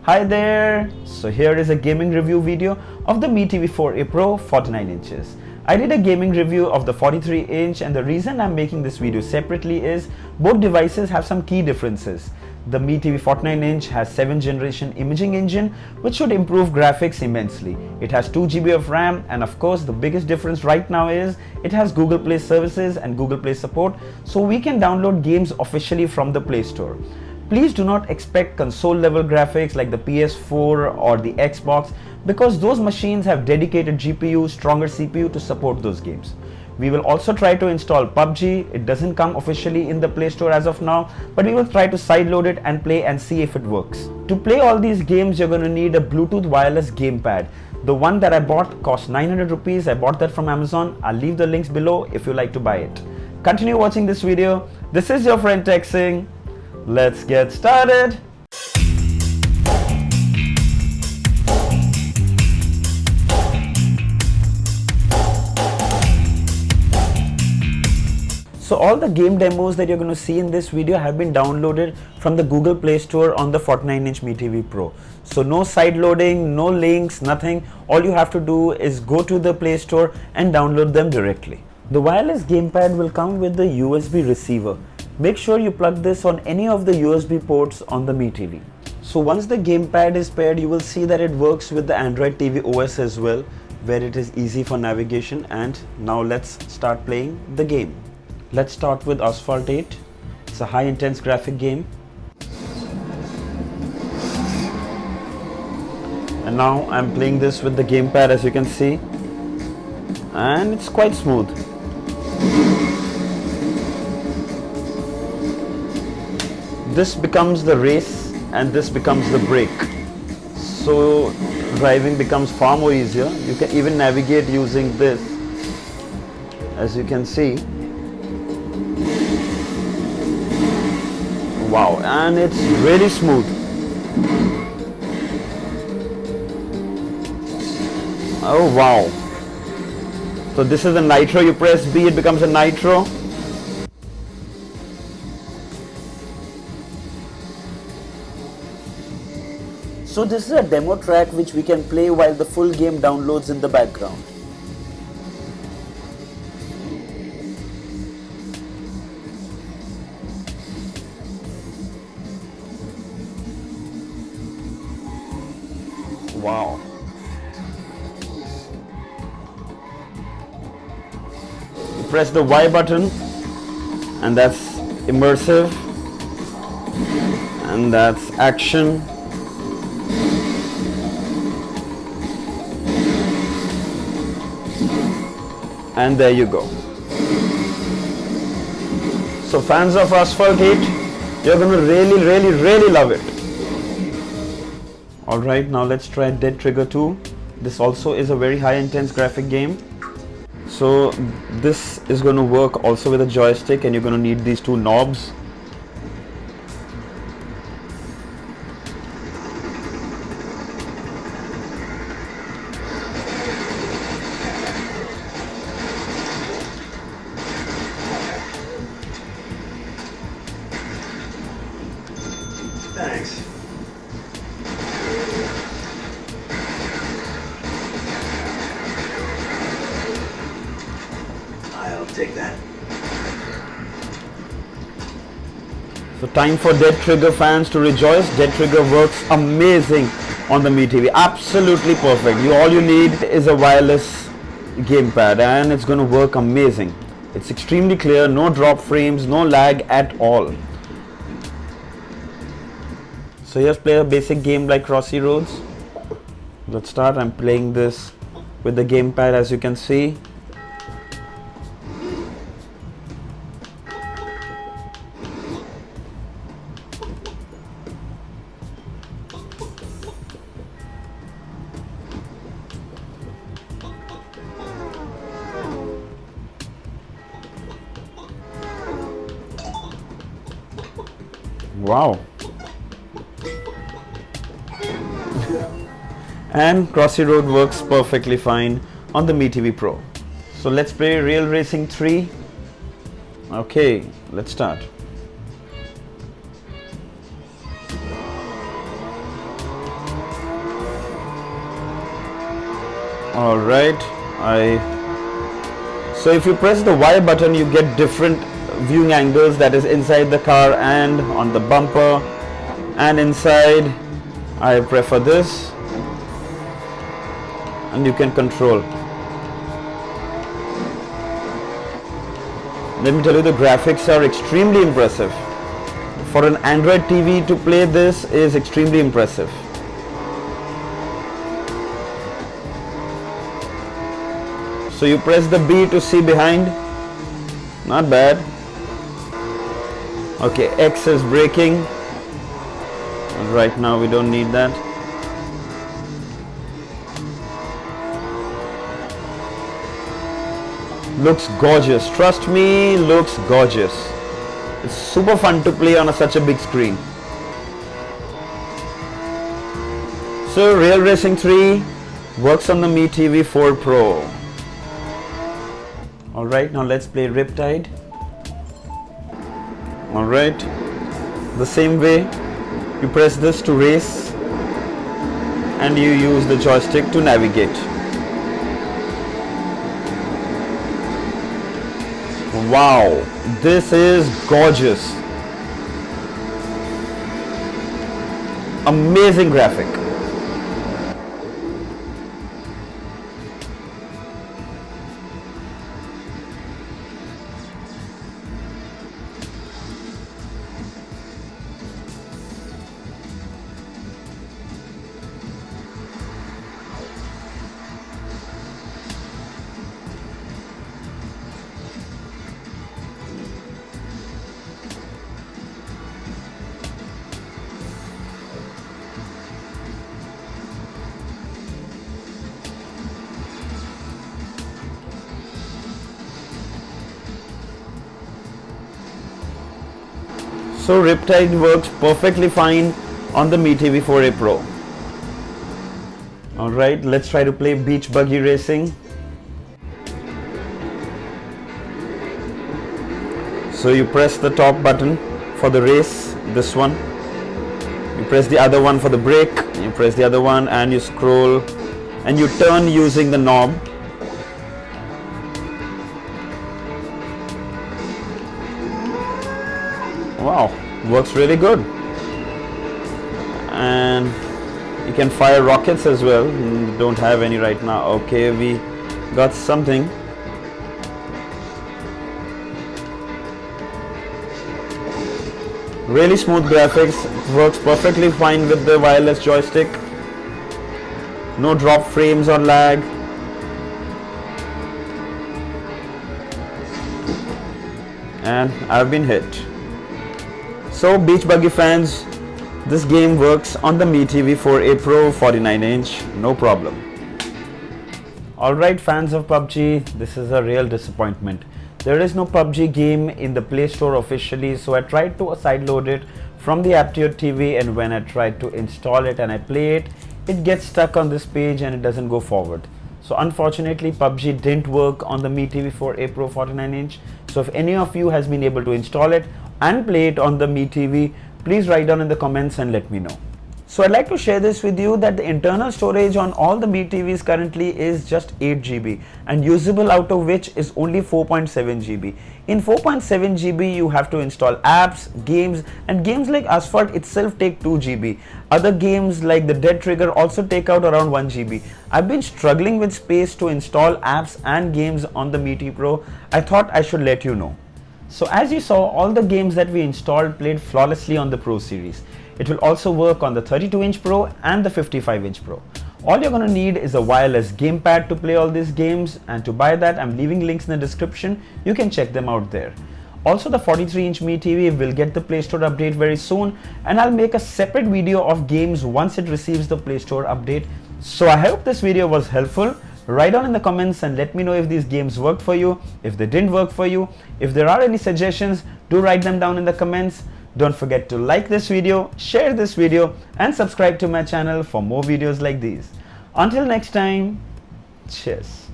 Hi there! So here is a gaming review video of the Mi TV 4a Pro 49 inches. I did a gaming review of the 43 inch and the reason I'm making this video separately is both devices have some key differences. The Mi TV 49 inch has 7th generation imaging engine which should improve graphics immensely. It has 2 GB of RAM and of course the biggest difference right now is it has Google Play services and Google Play support, so we can download games officially from the Play Store. Please do not expect console level graphics like the PS4 or the Xbox because those machines have dedicated GPU, stronger CPU to support those games. We will also try to install PUBG. It doesn't come officially in the Play Store as of now, but we will try to sideload it and play and see if it works. To play all these games, you're going to need a Bluetooth wireless gamepad. The one that I bought cost 900 rupees. I bought that from Amazon. I'll leave the links below if you like to buy it. Continue watching this video. This is your friend TechSing. Let's get started. So all the game demos that you're going to see in this video have been downloaded from the Google Play Store on the 49-inch Mi TV Pro. So no side loading, no links, nothing. All you have to do is go to the Play Store and download them directly. The wireless gamepad will come with the USB receiver. Make sure you plug this on any of the USB ports on the Mi TV. So once the gamepad is paired, you will see that it works with the Android TV OS as well, where it is easy for navigation. And now let's start playing the game. Let's start with Asphalt 8. It's a high intense graphic game. And now I'm playing this with the gamepad, as you can see. And it's quite smooth. This becomes the race and this becomes the brake. So driving becomes far more easier. You can even navigate using this, as you can see. Wow, and it's really smooth. Oh wow. So this is a nitro, you press B, it becomes a nitro. So this is a demo track which we can play while the full game downloads in the background. Wow. You press the Y button and that's immersive and that's action. And there you go. So fans of Asphalt 8, you're going to really love it. Alright, now let's try Dead Trigger 2. This also is a very high intense graphic game. So this is going to work also with a joystick and you're going to need these two knobs. Thanks. I'll take that. So time for Dead Trigger fans to rejoice. Dead Trigger works amazing on the Mi TV. Absolutely perfect. All you need is a wireless gamepad and it's going to work amazing. It's extremely clear, no drop frames, no lag at all. So here's play a basic game like Crossy Roads. Let's start. I'm playing this with the gamepad, as you can see. Wow. And Crossy Road works perfectly fine on the Mi TV Pro. So let's play Real Racing 3. Okay, let's start. Alright, so if you press the Y button, you get different viewing angles, that is inside the car and on the bumper and inside. I prefer this, and you can control. Let me tell you, the graphics are extremely impressive. For an Android TV to play this is extremely impressive. So you press the B to see behind. Not bad. Okay, X is braking. Right now we don't need that. Looks gorgeous. Trust me, looks gorgeous. It's super fun to play on such a big screen. So Real Racing 3 works on the Mi TV 4 Pro. Alright, now let's play Riptide. Alright, the same way, you press this to race and you use the joystick to navigate. Wow, this is gorgeous. Amazing graphic. So Riptide works perfectly fine on the Mi TV 4a Pro. Alright, let's try to play Beach Buggy Racing. So you press the top button for the race, this one. You press the other one for the brake, you press the other one and you scroll and you turn using the knob. Wow, works really good. And you can fire rockets as well. Don't have any right now. Okay, we got something. Really smooth graphics, works perfectly fine with the wireless joystick. No drop frames or lag. And I've been hit. So Beach Buggy fans, this game works on the Mi TV 4a Pro 49-inch, no problem. Alright fans of PUBG, this is a real disappointment. There is no PUBG game in the Play Store officially, so I tried to sideload it from the Aptitude TV, and when I tried to install it and I play it, it gets stuck on this page and it doesn't go forward. So unfortunately PUBG didn't work on the Mi TV 4a Pro 49-inch. So if any of you has been able to install it and play it on the Mi TV, please write down in the comments and let me know. So I'd like to share this with you that the internal storage on all the Mi TVs currently is just 8 GB and usable out of which is only 4.7 GB. In 4.7 GB you have to install apps, games, and games like Asphalt itself take 2 GB. Other games like the Dead Trigger also take out around 1 GB. I've been struggling with space to install apps and games on the Mi TV Pro. I thought I should let you know. So as you saw, all the games that we installed played flawlessly on the Pro series. It will also work on the 32-inch Pro and the 55-inch Pro. All you're going to need is a wireless gamepad to play all these games, and to buy that I'm leaving links in the description. You can check them out there. Also, the 43-inch Mi TV will get the Play Store update very soon, and I'll make a separate video of games once it receives the Play Store update. So I hope this video was helpful. Write down in the comments and let me know if these games worked for you, if they didn't work for you. If there are any suggestions, do write them down in the comments. Don't forget to like this video, share this video, and subscribe to my channel for more videos like these. Until next time, cheers.